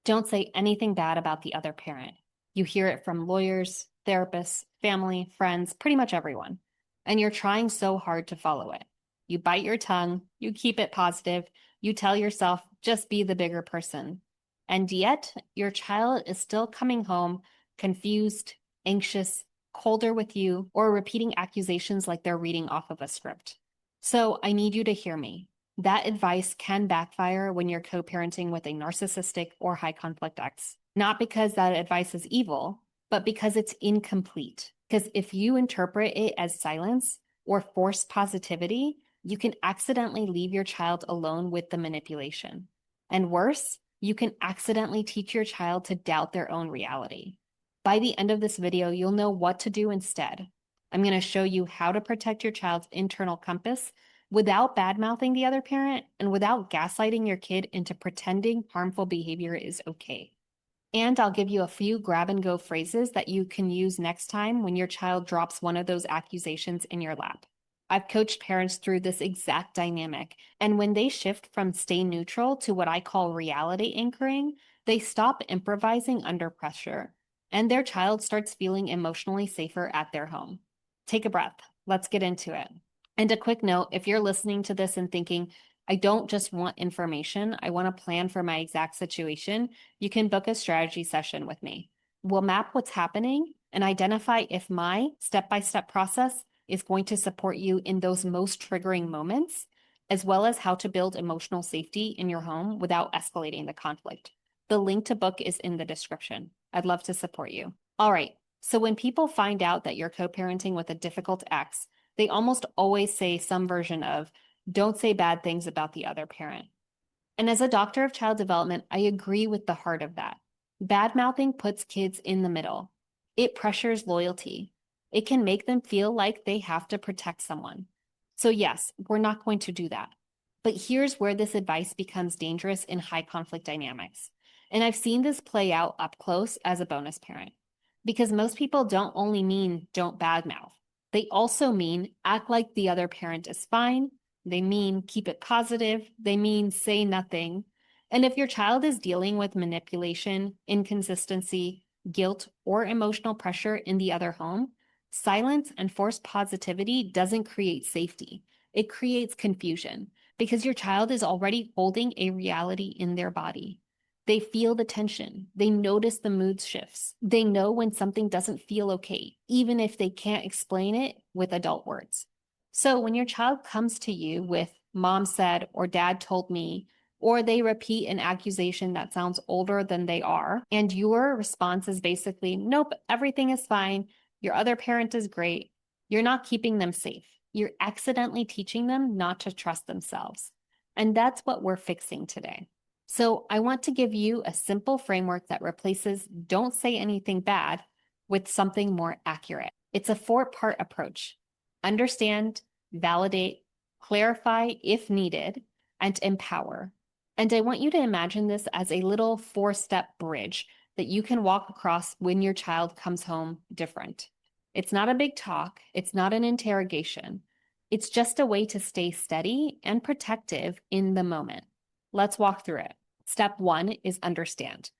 Don't say anything bad about the other parent. You hear it from lawyers, therapists, family, friends, pretty much everyone. And you're trying so hard to follow it. You bite your tongue, you keep it positive, you tell yourself, just be the bigger person. And yet, your child is still coming home confused, anxious, colder with you, or repeating accusations like they're reading off of a script. So I need you to hear me. That advice can backfire when you're co-parenting with a narcissistic or high conflict ex. Not because that advice is evil, but because it's incomplete. Because if you interpret it as silence or forced positivity, you can accidentally leave your child alone with the manipulation. And worse, you can accidentally teach your child to doubt their own reality. By the end of this video, you'll know what to do instead. I'm going to show you how to protect your child's internal compass without bad-mouthing the other parent and without gaslighting your kid into pretending harmful behavior is okay. And I'll give you a few grab-and-go phrases that you can use next time when your child drops one of those accusations in your lap. I've coached parents through this exact dynamic, and when they shift from stay neutral to what I call reality anchoring, they stop improvising under pressure, and their child starts feeling emotionally safer at their home. Take a breath. Let's get into it. And a quick note, if you're listening to this and thinking, I don't just want information, I want to plan for my exact situation, you can book a strategy session with me. We'll map what's happening and identify if my step-by-step process is going to support you in those most triggering moments, as well as how to build emotional safety in your home without escalating the conflict. The link to book is in the description. I'd love to support you. All right, so when people find out that you're co-parenting with a difficult ex, they almost always say some version of, don't say bad things about the other parent. And as a doctor of child development, I agree with the heart of that. Bad mouthing puts kids in the middle. It pressures loyalty. It can make them feel like they have to protect someone. So yes, we're not going to do that. But here's where this advice becomes dangerous in high conflict dynamics. And I've seen this play out up close as a bonus parent. Because most people don't only mean don't badmouth. They also mean act like the other parent is fine. They mean keep it positive. They mean say nothing. And if your child is dealing with manipulation, inconsistency, guilt, or emotional pressure in the other home, silence and forced positivity doesn't create safety. It creates confusion because your child is already holding a reality in their body. They feel the tension. They notice the mood shifts. They know when something doesn't feel okay, even if they can't explain it with adult words. So when your child comes to you with mom said or dad told me, or they repeat an accusation that sounds older than they are, and your response is basically, nope, everything is fine. Your other parent is great. You're not keeping them safe. You're accidentally teaching them not to trust themselves. And that's what we're fixing today. So I want to give you a simple framework that replaces don't say anything bad with something more accurate. It's a 4-part approach. Understand, validate, clarify if needed, and empower. And I want you to imagine this as a little 4-step bridge that you can walk across when your child comes home different. It's not a big talk. It's not an interrogation. It's just a way to stay steady and protective in the moment. Let's walk through it. Step 1 is understand.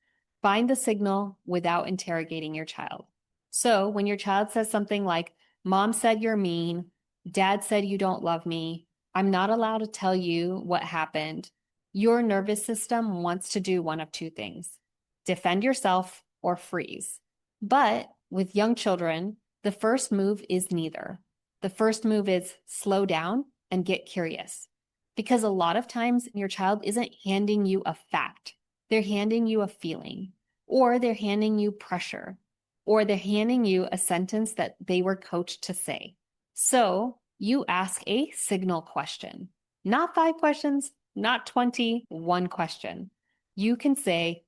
Find the signal without interrogating your child. So when your child says something like, mom said you're mean, dad said you don't love me, I'm not allowed to tell you what happened, your nervous system wants to do one of 2 things: defend yourself or freeze. But with young children, the first move is neither. The first move is slow down and get curious. Because a lot of times your child isn't handing you a fact. They're handing you a feeling, or they're handing you pressure, or they're handing you a sentence that they were coached to say. So you ask a signal question, not 5 questions, not 20, 1 question. You can say,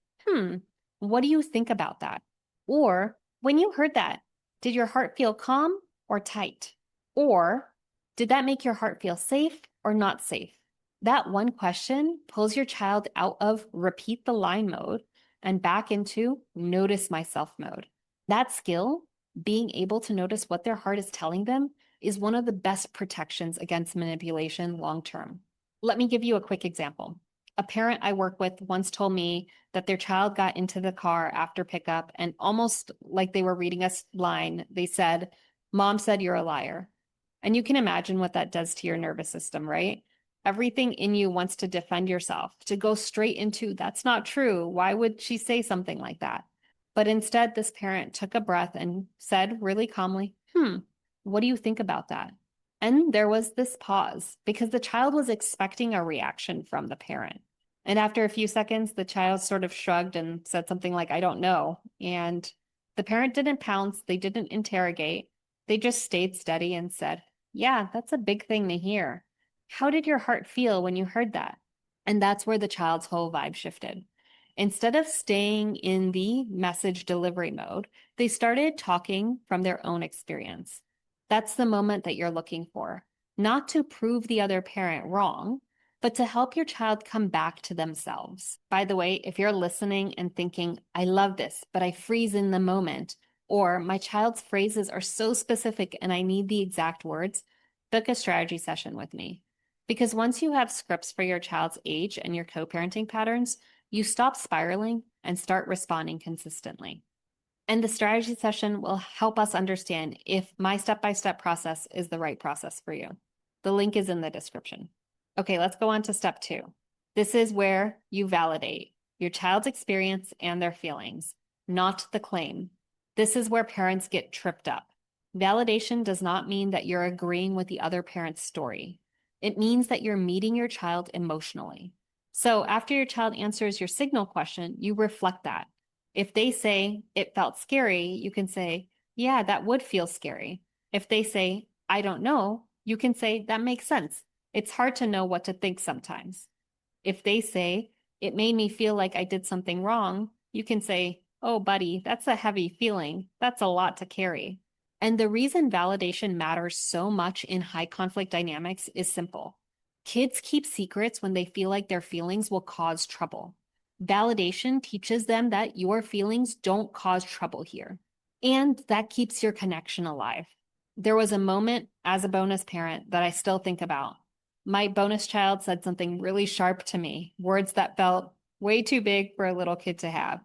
what do you think about that? Or when you heard that, did your heart feel calm or tight? Or did that make your heart feel safe or not safe? That 1 question pulls your child out of repeat the line mode and back into notice myself mode. That skill, being able to notice what their heart is telling them, is one of the best protections against manipulation long term. Let me give you a quick example. A parent I work with once told me that their child got into the car after pickup and almost like they were reading a line, they said, "Mom said you're a liar." And you can imagine what that does to your nervous system, right? Everything in you wants to defend yourself, to go straight into, "That's not true. Why would she say something like that?" But instead, this parent took a breath and said really calmly, what do you think about that?" And there was this pause because the child was expecting a reaction from the parent. And after a few seconds, the child sort of shrugged and said something like, "I don't know." And the parent didn't pounce, they didn't interrogate. They just stayed steady and said, "Yeah, that's a big thing to hear. How did your heart feel when you heard that?" And that's where the child's whole vibe shifted. Instead of staying in the message delivery mode, they started talking from their own experience. That's the moment that you're looking for, not to prove the other parent wrong, but to help your child come back to themselves. By the way, if you're listening and thinking, "I love this, but I freeze in the moment," or "my child's phrases are so specific and I need the exact words," book a strategy session with me. Because once you have scripts for your child's age and your co-parenting patterns, you stop spiraling and start responding consistently. And the strategy session will help us understand if my step-by-step process is the right process for you. The link is in the description. Okay, let's go on to step 2. This is where you validate your child's experience and their feelings, not the claim. This is where parents get tripped up. Validation does not mean that you're agreeing with the other parent's story. It means that you're meeting your child emotionally. So after your child answers your signal question, you reflect that. If they say, "It felt scary," you can say, "Yeah, that would feel scary." If they say, "I don't know," you can say, "That makes sense. It's hard to know what to think sometimes." If they say, "It made me feel like I did something wrong," you can say, "Oh, buddy, that's a heavy feeling. That's a lot to carry." And the reason validation matters so much in high conflict dynamics is simple. Kids keep secrets when they feel like their feelings will cause trouble. Validation teaches them that your feelings don't cause trouble here. And that keeps your connection alive. There was a moment as a bonus parent that I still think about. My bonus child said something really sharp to me, words that felt way too big for a little kid to have.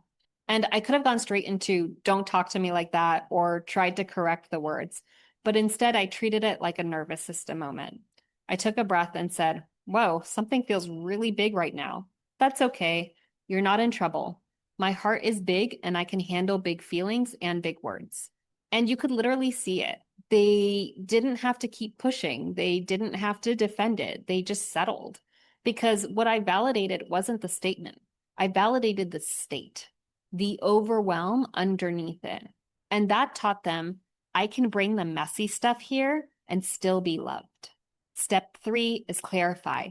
And I could have gone straight into "Don't talk to me like that," or tried to correct the words. But instead, I treated it like a nervous system moment. I took a breath and said, "Whoa, something feels really big right now. That's okay. You're not in trouble. My heart is big and I can handle big feelings and big words." And you could literally see it. They didn't have to keep pushing. They didn't have to defend it. They just settled. Because what I validated wasn't the statement. I validated the state, the overwhelm underneath it. And that taught them I can bring the messy stuff here and still be loved. Step 3 is clarify,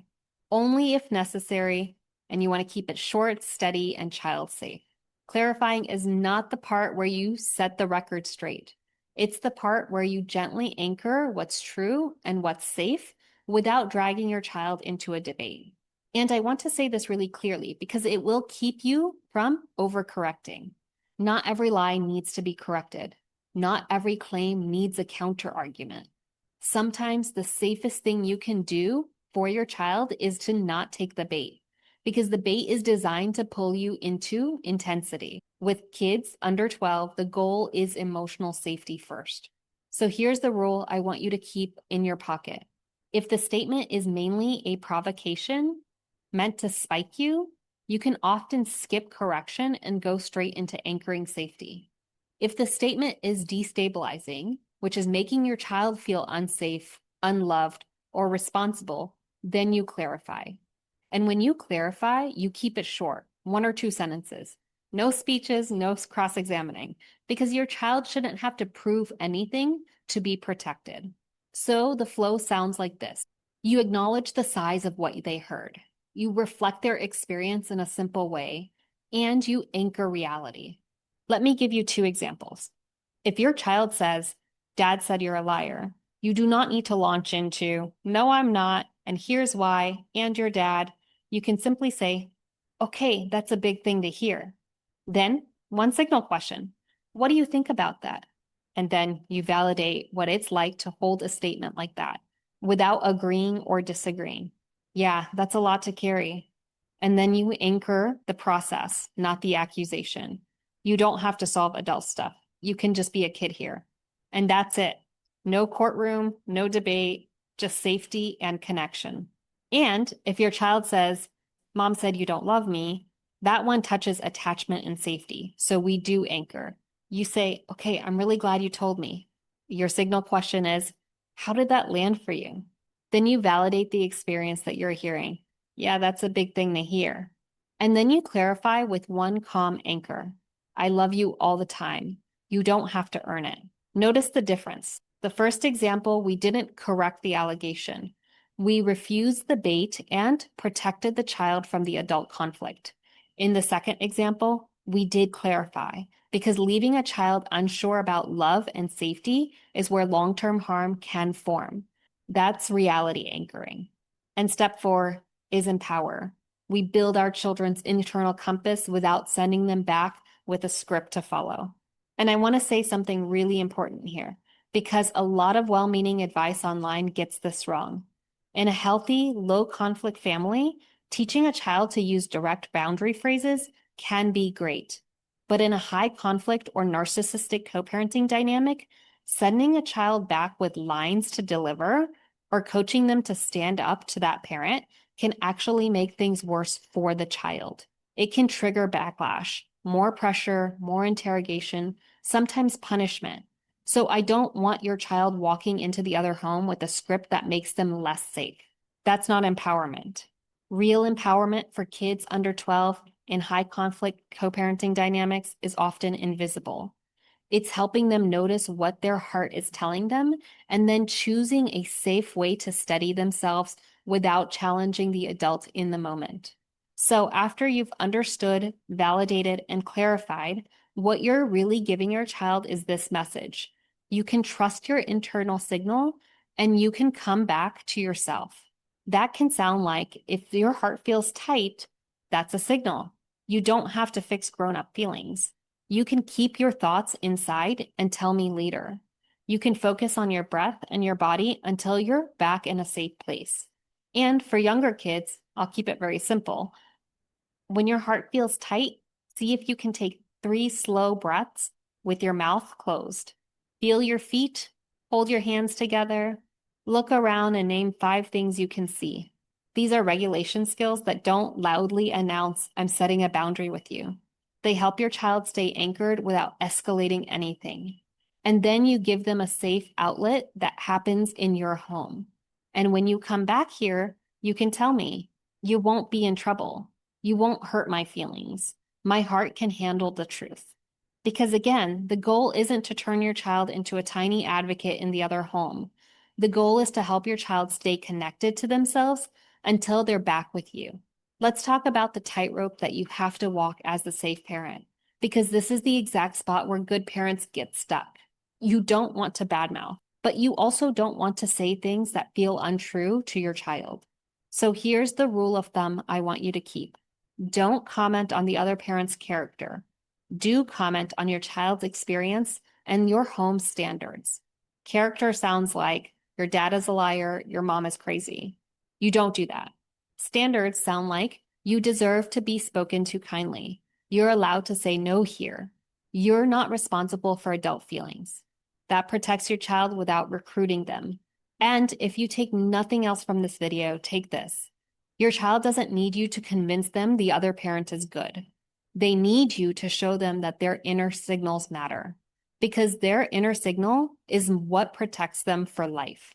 only if necessary, and you want to keep it short, steady, and child safe. Clarifying is not the part where you set the record straight. It's the part where you gently anchor what's true and what's safe without dragging your child into a debate. And I want to say this really clearly because it will keep you from overcorrecting. Not every lie needs to be corrected. Not every claim needs a counter argument. Sometimes the safest thing you can do for your child is to not take the bait, because the bait is designed to pull you into intensity. With kids under 12, the goal is emotional safety first. So here's the rule I want you to keep in your pocket. If the statement is mainly a provocation meant to spike you, you can often skip correction and go straight into anchoring safety. If the statement is destabilizing, which is making your child feel unsafe, unloved, or responsible, then you clarify. And when you clarify, you keep it short, 1 or 2 sentences. No speeches, no cross-examining, because your child shouldn't have to prove anything to be protected. So the flow sounds like this. You acknowledge the size of what they heard. You reflect their experience in a simple way, and you anchor reality. Let me give you 2 examples. If your child says, "Dad said you're a liar," you do not need to launch into, "No, I'm not, and here's why, and your dad." You can simply say, "Okay, that's a big thing to hear." Then, 1 signal question. "What do you think about that?" And then you validate what it's like to hold a statement like that without agreeing or disagreeing. "Yeah, that's a lot to carry." And then you anchor the process, not the accusation. You don't have to solve adult stuff. You can just be a kid here. And that's it. No courtroom, no debate, just safety and connection. And if your child says, Mom said you don't love me, that one touches attachment and safety. So we do anchor. You say, okay, I'm really glad you told me. Your signal question is, how did that land for you? Then you validate the experience that you're hearing. Yeah, that's a big thing to hear. And then you clarify with one calm anchor. I love you all the time. You don't have to earn it. Notice the difference. The first example, we didn't correct the allegation. We refused the bait and protected the child from the adult conflict. In the second example, we did clarify, because leaving a child unsure about love and safety is where long-term harm can form. That's reality anchoring. And step 4 is empower. We build our children's internal compass without sending them back with a script to follow. And I want to say something really important here, because a lot of well-meaning advice online gets this wrong. In a healthy, low-conflict family, teaching a child to use direct boundary phrases can be great. But in a high-conflict or narcissistic co-parenting dynamic, sending a child back with lines to deliver or coaching them to stand up to that parent can actually make things worse for the child. It can trigger backlash, more pressure, more interrogation, sometimes punishment. So I don't want your child walking into the other home with a script that makes them less safe. That's not empowerment. Real empowerment for kids under 12 in high conflict co-parenting dynamics is often invisible. It's helping them notice what their heart is telling them and then choosing a safe way to steady themselves without challenging the adult in the moment. So after you've understood, validated, and clarified, what you're really giving your child is this message. You can trust your internal signal and you can come back to yourself. That can sound like if your heart feels tight, that's a signal. You don't have to fix grown-up feelings. You can keep your thoughts inside and tell me later. You can focus on your breath and your body until you're back in a safe place. And for younger kids, I'll keep it very simple. When your heart feels tight, see if you can take 3 slow breaths with your mouth closed. Feel your feet, hold your hands together, look around and name 5 things you can see. These are regulation skills that don't loudly announce, I'm setting a boundary with you. They help your child stay anchored without escalating anything. And then you give them a safe outlet that happens in your home. And when you come back here, you can tell me, you won't be in trouble. You won't hurt my feelings. My heart can handle the truth. Because again, the goal isn't to turn your child into a tiny advocate in the other home. The goal is to help your child stay connected to themselves until they're back with you. Let's talk about the tightrope that you have to walk as the safe parent, because this is the exact spot where good parents get stuck. You don't want to badmouth, but you also don't want to say things that feel untrue to your child. So here's the rule of thumb I want you to keep. Don't comment on the other parent's character. Do comment on your child's experience and your home standards. Character sounds like your dad is a liar, your mom is crazy. You don't do that. Standards sound like you deserve to be spoken to kindly. You're allowed to say no here. You're not responsible for adult feelings. That protects your child without recruiting them. And if you take nothing else from this video, take this. Your child doesn't need you to convince them the other parent is good. They need you to show them that their inner signals matter, because their inner signal is what protects them for life.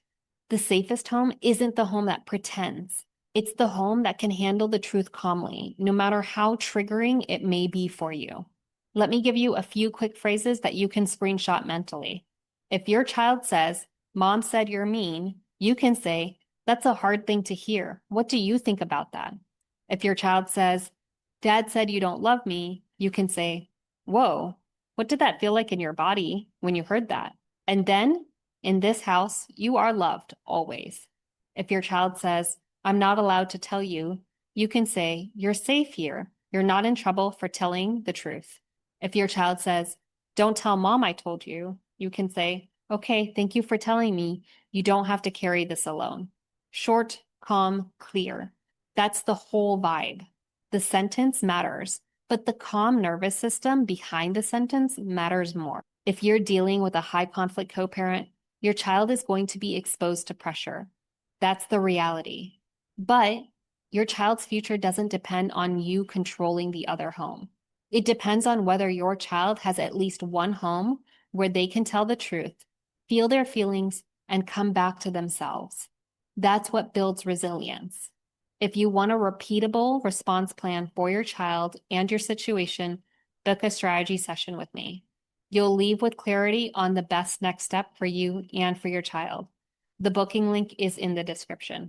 The safest home isn't the home that pretends. It's the home that can handle the truth calmly, no matter how triggering it may be for you. Let me give you a few quick phrases that you can screenshot mentally. If your child says, Mom said you're mean, you can say, that's a hard thing to hear. What do you think about that? If your child says, Dad said you don't love me, you can say, whoa, what did that feel like in your body when you heard that? And then, in this house, you are loved always. If your child says, I'm not allowed to tell you, you can say, you're safe here. You're not in trouble for telling the truth. If your child says, don't tell Mom I told you, you can say, okay, thank you for telling me. You don't have to carry this alone. Short, calm, clear. That's the whole vibe. The sentence matters, but the calm nervous system behind the sentence matters more. If you're dealing with a high conflict co-parent, your child is going to be exposed to pressure. That's the reality. But your child's future doesn't depend on you controlling the other home. It depends on whether your child has at least one home where they can tell the truth, feel their feelings, and come back to themselves. That's what builds resilience. If you want a repeatable response plan for your child and your situation, book a strategy session with me. You'll leave with clarity on the best next step for you and for your child. The booking link is in the description.